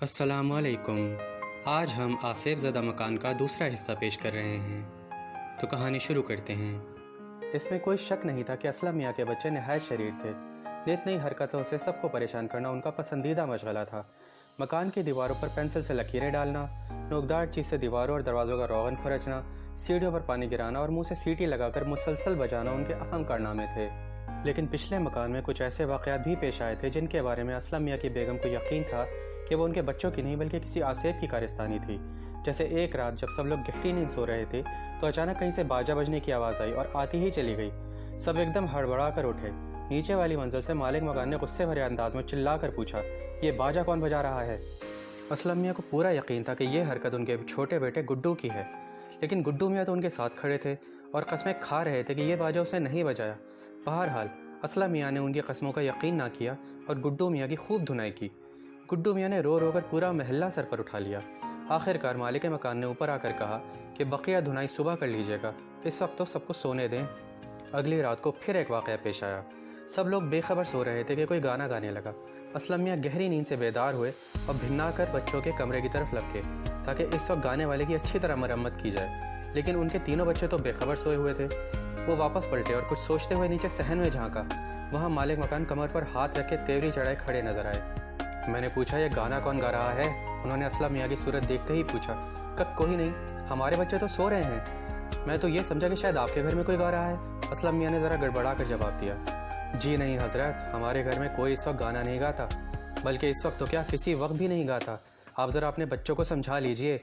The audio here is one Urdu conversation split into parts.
السلام علیکم۔ آج ہم آصف زدہ مکان کا دوسرا حصہ پیش کر رہے ہیں، تو کہانی شروع کرتے ہیں۔ اس میں کوئی شک نہیں تھا کہ اسلم میاں کے بچے نہایت شریر تھے۔ نت نئی حرکتوں سے سب کو پریشان کرنا ان کا پسندیدہ مشغلہ تھا۔ مکان کی دیواروں پر پینسل سے لکیریں ڈالنا، نوکدار چیز سے دیواروں اور دروازوں کا روغن کھرچنا، سیڑھیوں پر پانی گرانا اور منہ سے سیٹی لگا کر مسلسل بجانا ان کے اہم کارنامے تھے۔ لیکن پچھلے مکان میں کچھ ایسے واقعات بھی پیش آئے تھے جن کے بارے میں اسلم میاں کی بیگم کو یقین تھا کہ وہ ان کے بچوں کی نہیں بلکہ کسی آصف کی کارستانی تھی۔ جیسے ایک رات جب سب لوگ گہری نیند سو رہے تھے تو اچانک کہیں سے باجا بجنے کی آواز آئی اور آتی ہی چلی گئی۔ سب ایک دم ہڑبڑا کر اٹھے۔ نیچے والی منزل سے مالک مکان نے غصے بھرے انداز میں چلا کر پوچھا، یہ باجا کون بجا رہا ہے؟ اسلم میاں کو پورا یقین تھا کہ یہ حرکت ان کے چھوٹے بیٹے گڈو کی ہے، لیکن گڈو میاں تو ان کے ساتھ کھڑے تھے اور قسمیں کھا رہے تھے کہ یہ باجا اسے نہیں بجایا۔ بہرحال اسلم میاں نے ان کی قسموں کا یقین نہ کیا اور گڈو میاں کی خوب دھنائی کی۔ گڈو میاں نے رو رو کر پورا محلہ سر پر اٹھا لیا۔ آخر کار مالک مکان نے اوپر آ کر کہا کہ بقیہ دھنائی صبح کر لیجیے گا، اس وقت تو سب کو سونے دیں۔ اگلی رات کو پھر ایک واقعہ پیش آیا۔ سب لوگ بے خبر سو رہے تھے کہ کوئی گانا گانے لگا۔ اسلم میاں گہری نیند سے بیدار ہوئے اور بھنا کر بچوں کے کمرے کی طرف لپکے تاکہ اس وقت گانے والے کی اچھی طرح مرمت کی جائے، لیکن ان کے تینوں بچے تو بے خبر سوئے ہوئے تھے۔ وہ واپس پلٹے اور کچھ سوچتے ہوئے نیچے صحن میں جھانکا۔ وہاں مالک مکان کمر پر ہاتھ رکھ کے تیوری چڑھائے کھڑے نظر آئے۔ میں نے پوچھا، یہ گانا کون گا رہا ہے؟ انہوں نے اسلم میاں کی صورت دیکھتے ہی پوچھا۔ کوئی نہیں، ہمارے بچے تو سو رہے ہیں۔ میں تو یہ سمجھا کہ شاید آپ کے گھر میں کوئی گا رہا ہے۔ اسلم میاں نے ذرا گڑبڑا کر جواب دیا، جی نہیں حضرت، ہمارے گھر میں کوئی اس وقت گانا نہیں گاتا، بلکہ اس وقت تو کیا کسی وقت بھی نہیں گاتا۔ آپ ذرا اپنے بچوں کو سمجھا لیجئے۔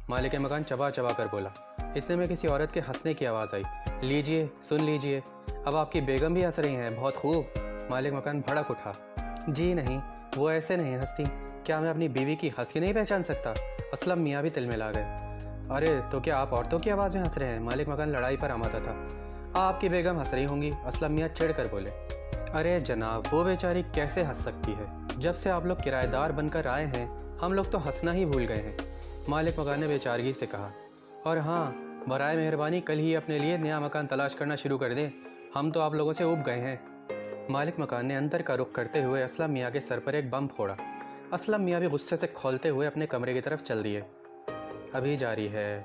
مالک مکان چبا چبا کر بولا۔ اتنے میں کسی عورت کے ہنسنے کی آواز آئی۔ لیجئے، سن لیجئے، اب آپ کی بیگم بھی ہنس رہی ہیں، بہت خوب۔ مالک مکان بھڑک اٹھا، جی نہیں، وہ ایسے نہیں ہنستی، کیا میں اپنی بیوی کی ہنسی نہیں پہچان سکتا؟ اسلم میاں بھی تل میں لا گئے۔ ارے تو کیا آپ عورتوں کی آواز میں ہنس رہے ہیں؟ مالک مکان لڑائی پر آمادہ تھا۔ آپ کی بیگم ہنس رہی ہوں گی، اسلم میاں چڑھ کر بولے۔ ارے جناب، وہ بیچاری کیسے ہنس سکتی ہے؟ جب سے آپ لوگ کرایہ دار بن کر آئے ہیں ہم لوگ تو ہنسنا ہی بھول گئے ہیں، مالک مکان نے بیچارگی سے کہا۔ اور ہاں، برائے مہربانی کل ہی اپنے لیے نیا مکان تلاش کرنا شروع کر دیں، ہم تو آپ لوگوں سے اوب گئے ہیں۔ مالک مکان نے اندر کا رخ کرتے ہوئے اسلم میاں کے سر پر ایک بم پھوڑا۔ اسلم میاں بھی غصے سے کھولتے ہوئے اپنے کمرے کی طرف چل دیے۔ ابھی جاری ہے۔